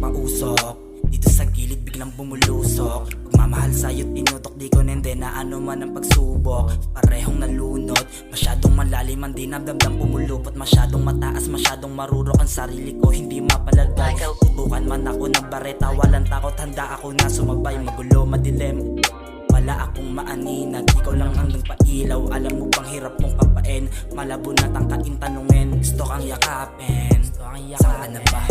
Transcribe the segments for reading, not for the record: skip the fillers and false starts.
pausok. Dito sa gilid biglang bumulusok. Pagmamahal sa'yo't tinutok, di ko nende na ano man ang pagsubok. Parehong nalunod, masyadong malalim ang dinamdamdam pumulupot. Masyadong mataas, masyadong marurok ang sarili ko, hindi mapalagay. Tutukan man ako ng bareta, walang takot, handa ako na sumabay. Magulo, madilim, wala akong maaninag, ikaw lang ang nagpailaw. Alam mo bang hirap mong papain, malabo na tangkain tanungin. Gusto kang yakapin, saan ka na ba?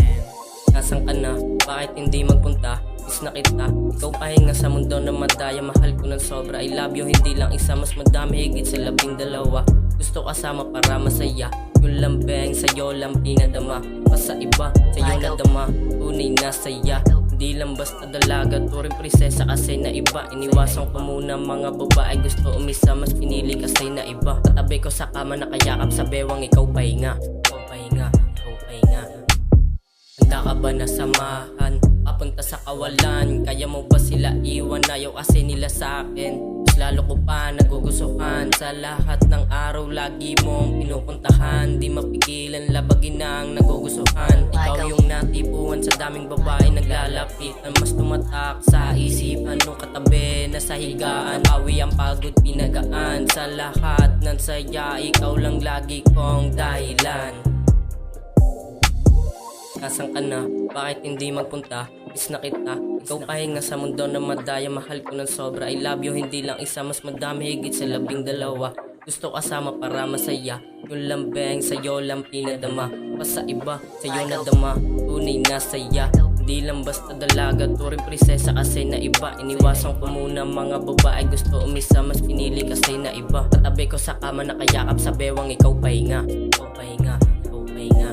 Nasaan ka na? Bakit hindi magpunta? Miss na kita. Ikaw pahinga sa mundo na madaya. Mahal ko ng sobra, I love you. Hindi lang isa, mas madami, higit sa 12. Gusto kasama para masaya. Yung lambeng sa'yo lang pinadama. Pas sa iba, sa'yo nadama. Tunay na saya. Hindi lang basta dalaga, turing prinsesa kasi na iba. Iniwasan ko muna mga babae, gusto umisa, mas pinili kasi na iba. Katabi ko sa kama nakayakap sa bewang, ikaw pahinga. Ikaw pahinga, ikaw pahinga. Handa ka ba na samahan? Papunta sa kawalan. Kaya mo ba sila iwan? Ayaw kasi nila sa akin. Mas lalo ko pa nagugustuhan. Sa lahat ng araw lagi mong pinupuntahan. Di mapigilan labagin ang nagugustuhan. Ikaw yung natipuan sa daming babae naglalapitan. Mas tumatak sa isipan nung katabi na sa higaan. Awi ang pagod pinagaan. Sa lahat ng saya, ikaw lang lagi kong dahilan. Nasaan ka na? Bakit hindi magpunta? Miss na kita. Ikaw pahinga sa mundo na madaya. Mahal ko ng sobra, I love you. Hindi lang isa, mas madami, higit sa 12. Gusto kasama para masaya. Yung lambeng sa'yo lang pinadama. Pas sa iba, sa'yo nadama. Tunay na saya. Hindi lang basta dalaga, turing prinsesa kasi na iba. Iniwasan ko muna mga babae, gusto umisa, mas pinili kasi na iba. Katabi ko sa kama nakayakap sa bewang, ikaw pahinga. Ikaw pahinga, ikaw pahinga.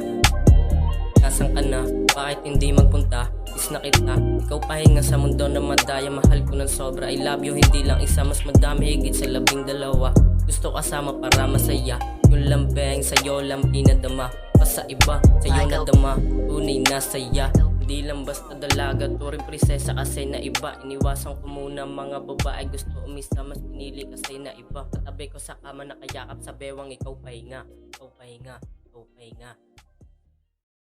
Nasaan ka na? Bakit hindi magpunta? Miss na kita. Ikaw pahinga sa mundo na madaya. Mahal ko ng sobra, I love you. Hindi lang isa, mas madami, higit sa 12. Gusto kasama para masaya. Yung lambeng sa'yo lang pinadama. Pas sa iba, sa'yo nadama. Tunay na saya. Hindi lang basta dalaga, turing prinsesa kasi na iba. Iniwasan ko muna mga babae, gusto umisa, mas pinili kasi na iba. Katabi ko sa kama nakayakap sa bewang, ikaw pahinga. Ikaw pahinga, ikaw pahinga.